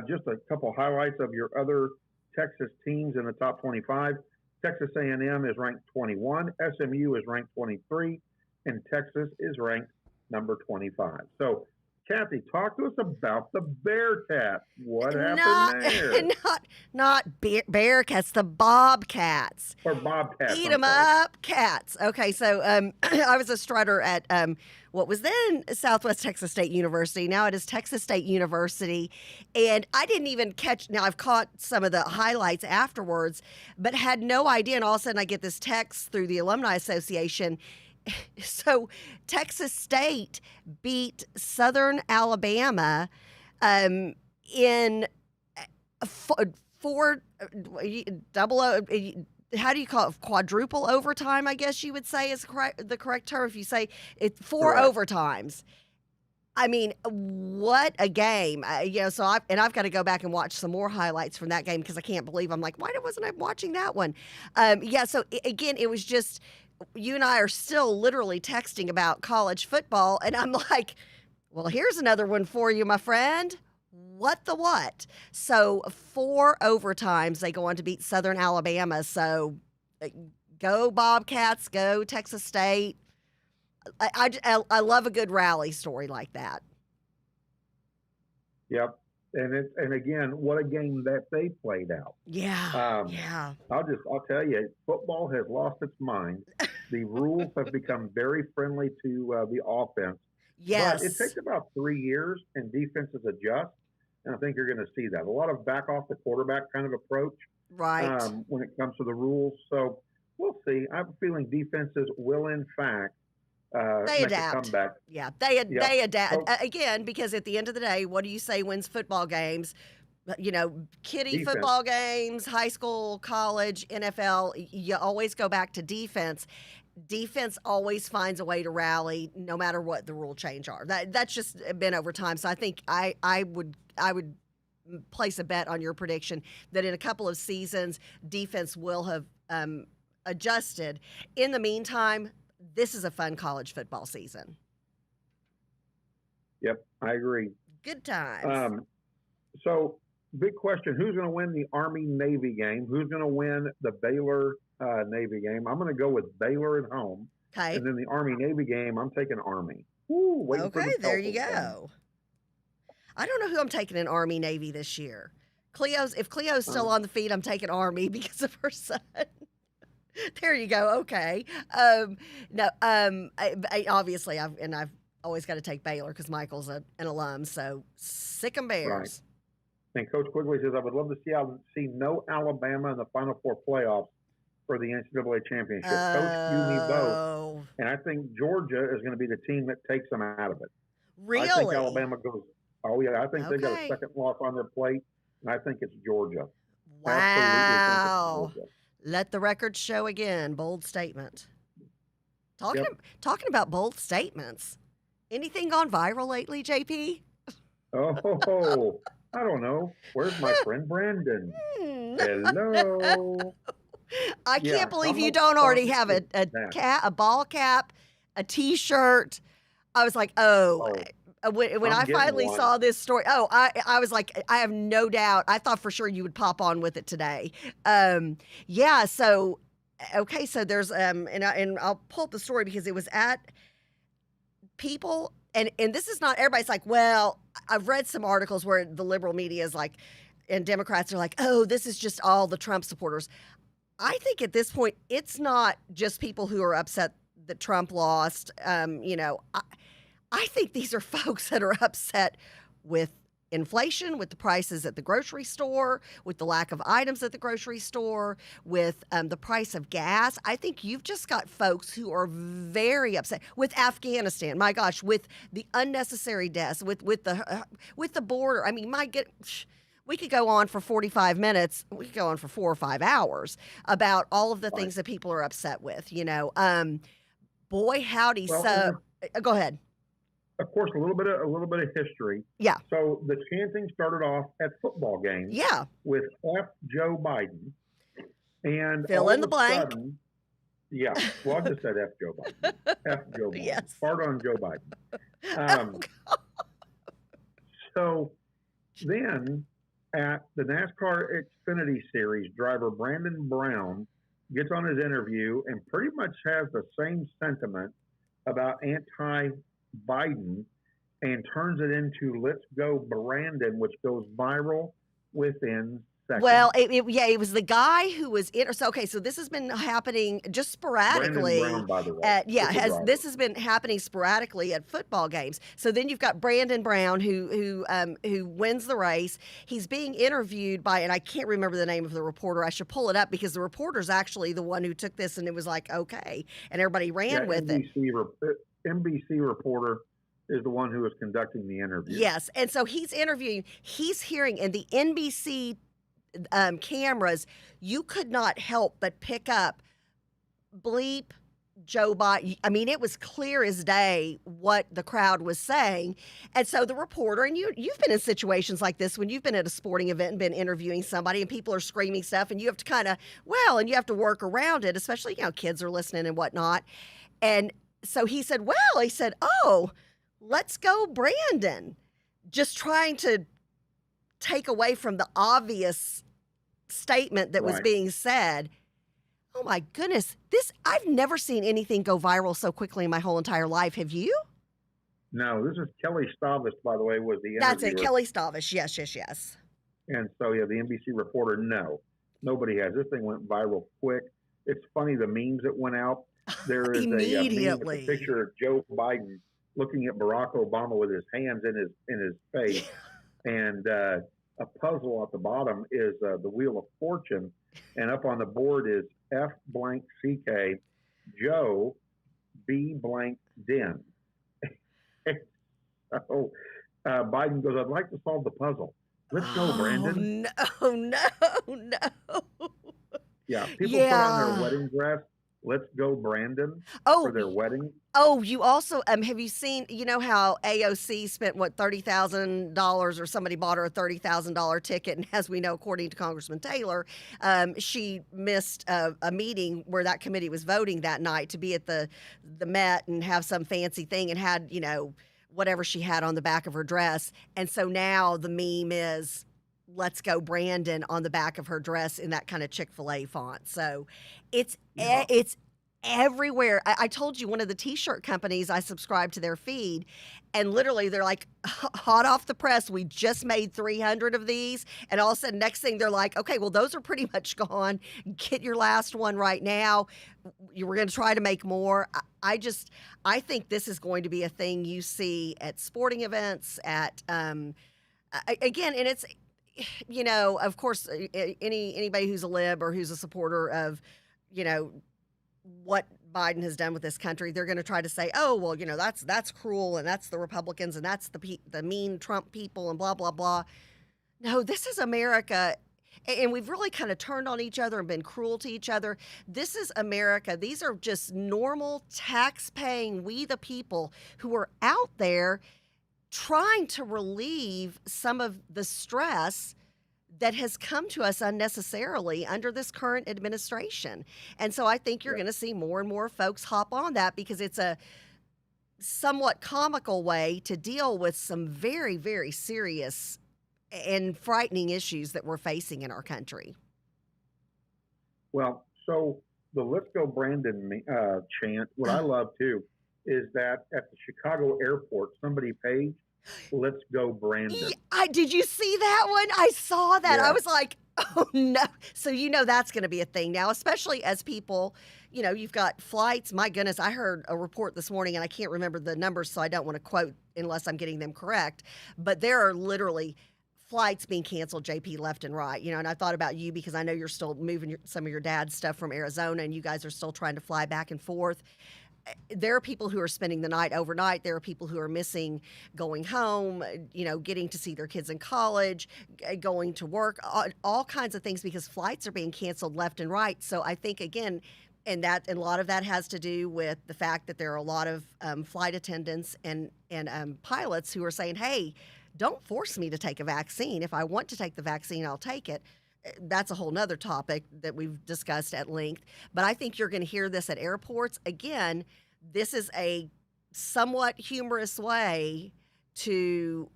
Just a couple highlights of your other Texas teams in the top 25. Texas A&M is ranked 21. SMU is ranked 23. And Texas is ranked number 25. So, Kathy, talk to us about the Bearcats. What happened there? Not Bearcats, the Bobcats. Or Bobcats. Eat I'm them sorry. up, cats. Okay, so I was a strutter at what was then Southwest Texas State University. Now it is Texas State University. And I didn't even catch, now I've caught some of the highlights afterwards, but had no idea. And all of a sudden I get this text through the Alumni Association. So Texas State beat Southern Alabama in four how do you call it? Quadruple overtime, I guess you would say is the correct term. If you say it's 4 Correct. overtimes. I mean, what a game. So I've got to go back and watch some more highlights from that game because I can't believe I'm like, why wasn't I watching that one? So again, it was just, you and I are still literally texting about college football, and I'm like, well, here's another one for you, my friend. What the what? So 4 overtimes, they go on to beat Southern Alabama. So go Bobcats, go Texas State. I love a good rally story like that. Yep. And again, what a game that they played out. Yeah. I'll tell you, football has lost its mind. The rules have become very friendly to the offense. Yes. But it takes about 3 years and defenses adjust. And I think you're going to see that. A lot of back off the quarterback kind of approach. Right. When it comes to the rules. So we'll see. I have a feeling defenses will, in fact, they make adapt. a comeback. Yeah, they adapt. So, Again, because at the end of the day, what do you say wins football games? Kiddie Defense. football games, high school, college, NFL, you always go back to defense. Defense always finds a way to rally no matter what the rule change are. That's just been over time. So I think I would place a bet on your prediction that in a couple of seasons, defense will have adjusted. In the meantime, this is a fun college football season. Yep, I agree. Good times. So, big question: who's going to win the Army-Navy game? Who's going to win the Baylor-Navy game? I'm going to go with Baylor at home, Okay. and then the Army-Navy game, I'm taking Army. Woo, waiting for Okay, the there you Tulsa game. go. I don't know who I'm taking in Army Navy this year. If Cleo's still on the feet, I'm taking Army because of her son. There you go. Okay. I obviously I've always got to take Baylor because Michael's an alum. So sick 'em Bears. Right. And Coach Quigley says, I would love to see no Alabama in the Final Four playoffs for the NCAA championship. Coach, you, me both. And I think Georgia is going to be the team that takes them out of it. Really? I think Alabama goes, oh, yeah. I think they've got a second loss on their plate, and I think it's Georgia. Wow. Absolutely think it's Georgia. Let the record show again. Bold statement. Talking about bold statements. Anything gone viral lately, JP? Oh, I don't know. Where's my friend Brandon? Hello. I can't believe you don't already have a ball cap, a T-shirt. I was like, when I finally saw this story, I was like, I have no doubt. I thought for sure you would pop on with it today. Yeah. So, okay. So there's and I'll pull up the story because it was at people, and this is not everybody's like, well, I've read some articles where the liberal media is like, and Democrats are like, oh, this is just all the Trump supporters. I think at this point, it's not just people who are upset that Trump lost. I think these are folks that are upset with inflation, with the prices at the grocery store, with the lack of items at the grocery store, with the price of gas. I think you've just got folks who are very upset with Afghanistan. My gosh, with the unnecessary deaths, with the border. I mean, we could go on for 45 minutes. We could go on for 4 or 5 hours about all of the things that people are upset with. Boy, howdy. So go ahead. Of course, a little bit of history. Yeah. So the chanting started off at football games. Yeah. With F. Joe Biden, and fill in the blank. Yeah. Well, I just said F. Joe Biden. F. Joe Biden. Yes. Fart on Joe Biden. So then at the NASCAR Xfinity Series, driver Brandon Brown gets on his interview and pretty much has the same sentiment about anti-Biden and turns it into "Let's Go Brandon," which goes viral within seconds. Well, it was the guy who was in. So this has been happening just sporadically. Brandon Brown, by the way. This has been happening sporadically at football games. So then you've got Brandon Brown who wins the race. He's being interviewed by, and I can't remember the name of the reporter. I should pull it up because the reporter's actually the one who took this, and it was like, okay, and everybody ran with it. NBC reporter is the one who was conducting the interview. Yes, and so he's interviewing. He's hearing, and the NBC cameras, you could not help but pick up bleep Joe Biden. I mean, it was clear as day what the crowd was saying. And so the reporter, and you've been in situations like this when you've been at a sporting event and been interviewing somebody and people are screaming stuff and you have to and you have to work around it, especially, kids are listening and whatnot. And so he said, oh, let's go Brandon. Just trying to take away from the obvious statement that was being said. Oh my goodness. I've never seen anything go viral so quickly in my whole entire life. Have you? No, this is Kelly Stavis, by the way, was the interviewer. That's it, Kelly Stavis. Yes. And so, the NBC reporter, no. Nobody has. This thing went viral quick. It's funny, the memes that went out. There is immediately a picture of Joe Biden looking at Barack Obama with his hands in his face. And a puzzle at the bottom is the Wheel of Fortune, and up on the board is F blank CK Joe B blank Den. So Biden goes, I'd like to solve the puzzle. Let's go, Brandon. No. Yeah, people put on their wedding dress. Let's go, Brandon, for their wedding. Oh, you also, have you seen, how AOC spent, $30,000 or somebody bought her a $30,000 ticket. And as we know, according to Congressman Taylor, she missed a meeting where that committee was voting that night to be at the Met and have some fancy thing and had, whatever she had on the back of her dress. And so now the meme is, let's go Brandon on the back of her dress in that kind of Chick-fil-A font. So it's everywhere. I told you one of the T-shirt companies, I subscribe to their feed, and literally they're like, hot off the press, we just made 300 of these, and all of a sudden, next thing they're like, okay, well, those are pretty much gone. Get your last one right now. We're going to try to make more. I think this is going to be a thing you see at sporting events, at again, and it's, of course, anybody who's a lib or who's a supporter of, what Biden has done with this country, they're going to try to say, oh, well, that's cruel, and that's the Republicans, and that's the mean Trump people, and blah, blah, blah. No, this is America, and we've really kind of turned on each other and been cruel to each other. This is America. These are just normal, tax-paying, we the people who are out there trying to relieve some of the stress that has come to us unnecessarily under this current administration. And so I think you're going to see more and more folks hop on that, because it's a somewhat comical way to deal with some very, very serious and frightening issues that we're facing in our country. Well, so the Let's Go Brandon chant, what I love too, is that at the Chicago airport, somebody paged, "Let's go Brandon." Did you see that one? I saw that. Yeah. I was like, oh no. So that's going to be a thing now, especially as people, you've got flights. My goodness, I heard a report this morning, and I can't remember the numbers, so I don't want to quote unless I'm getting them correct. But there are literally flights being canceled, JP, left and right. And I thought about you because I know you're still moving some of your dad's stuff from Arizona, and you guys are still trying to fly back and forth. There are people who are spending the night overnight. There are people who are missing going home, getting to see their kids in college, going to work, all kinds of things, because flights are being canceled left and right. So I think, again, and a lot of that has to do with the fact that there are a lot of flight attendants and pilots who are saying, hey, don't force me to take a vaccine. If I want to take the vaccine, I'll take it. That's a whole nother topic that we've discussed at length. But I think you're going to hear this at airports. Again, this is a somewhat humorous way to,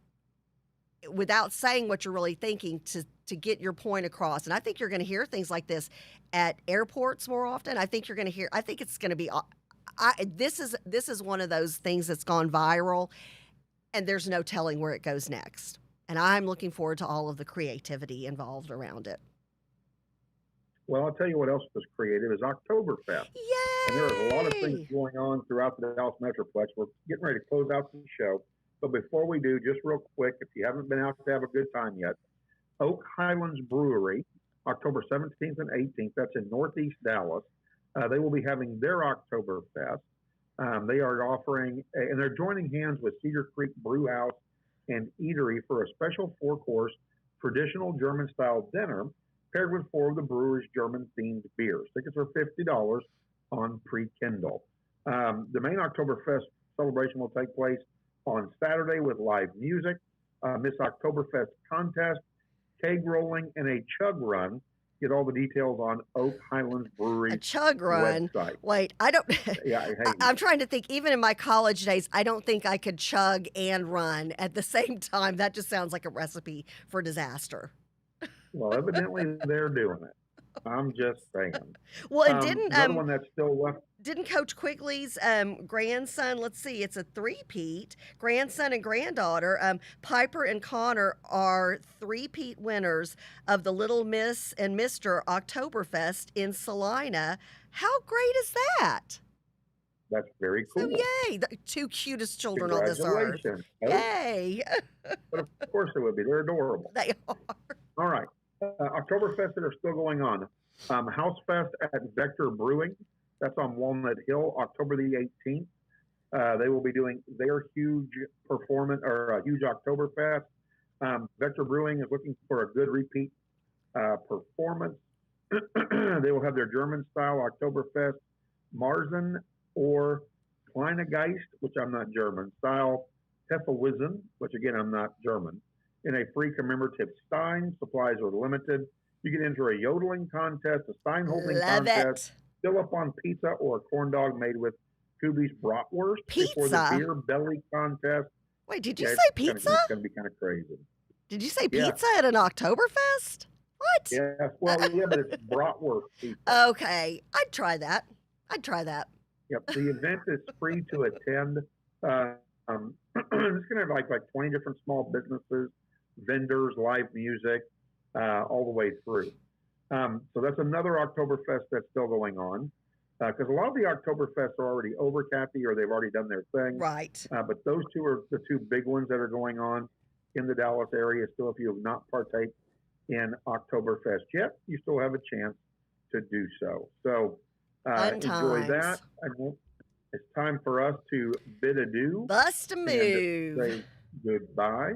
without saying what you're really thinking, to get your point across. And I think you're going to hear things like this at airports more often. I think it's going to be, this is one of those things that's gone viral, and there's no telling where it goes next. And I'm looking forward to all of the creativity involved around it. Well, I'll tell you what else was creative is Oktoberfest. Yay! And there are a lot of things going on throughout the Dallas Metroplex. We're getting ready to close out the show. But before we do, just real quick, if you haven't been out to have a good time yet, Oak Highlands Brewery, October 17th and 18th, that's in Northeast Dallas. They will be having their Oktoberfest. They are offering, and they're joining hands with Cedar Creek Brew House and Eatery for a special 4-course traditional German-style dinner paired with 4 of the brewery's German-themed beers. Tickets are $50 on pre-Kindle. The main Oktoberfest celebration will take place on Saturday with live music, Miss Oktoberfest contest, keg rolling, and a chug run. Get all the details on Oak Highlands Brewery. A chug run. Website. Wait, I don't. Yeah, I'm trying to think. Even in my college days, I don't think I could chug and run at the same time. That just sounds like a recipe for disaster. Well, evidently they're doing it. I'm just saying. Well, and didn't another one that's still left. Didn't Coach Quigley's grandson, let's see, it's a three-peat, grandson and granddaughter, Piper and Connor are three-peat winners of the Little Miss and Mr. Oktoberfest in Salina. How great is that? That's very cool. So yay, the 2 cutest children on this earth. Yay. But of course they would be. They're adorable. They are. All right. Oktoberfest that are still going on. House Fest at Vector Brewing. That's on Walnut Hill, October the 18th. They will be doing their huge performance or a huge Oktoberfest. Vector Brewing is looking for a good repeat performance. They will have their German-style Oktoberfest Marzen or Kleinegeist, which I'm not German, style Hefeweizen, which again I'm not German, in a free commemorative Stein. Supplies are limited. You can enter a yodeling contest, a Stein holding contest. Fill up on pizza or a corn dog made with Kubi's bratwurst before the beer belly contest. Wait, did you say pizza? It's going to be kind of crazy. Did you say pizza at an Oktoberfest? What? Yeah, well, yeah, but it's bratwurst pizza. Okay, I'd try that. I'd try that. Yep. The event is free to attend. It's going to have like 20 different small businesses, vendors, live music, all the way through. So that's another Oktoberfest that's still going on. Because a lot of the Oktoberfests are already over, Kathy, or they've already done their thing. Right. But those two are the two big ones that are going on in the Dallas area. Still, if you have not partaken in Oktoberfest yet, you still have a chance to do so. So enjoy that. And it's time for us to bid adieu. Bust a move. And say goodbye.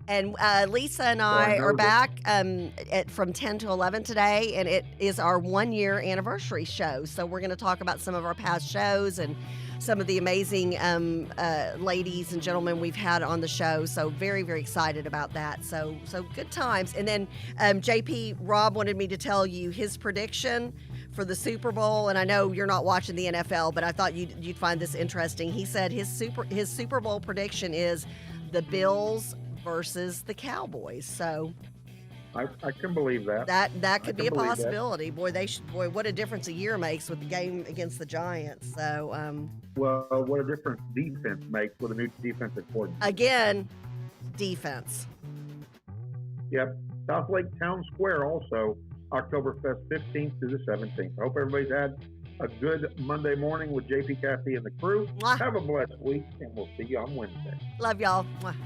And Lisa and I are back from 10 to 11 today, and it is our 1-year anniversary show. So we're going to talk about some of our past shows and some of the amazing ladies and gentlemen we've had on the show. So very, very excited about that. So good times. And then JP, Rob wanted me to tell you his prediction for the Super Bowl, and I know you're not watching the NFL, but I thought you'd find this interesting. He said his Super Bowl prediction is the Bills versus the Cowboys. So I can believe that. That could be a possibility. That. Boy, what a difference a year makes with the game against the Giants. So well, what a difference defense makes with a new defensive coordinator. Again, defense. Yep. South Lake Town Square also, Oktoberfest 15th through the 17th. I hope everybody's had a good Monday morning with JP, Kathy, and the crew. Mwah. Have a blessed week, and we'll see you on Wednesday. Love y'all. Mwah.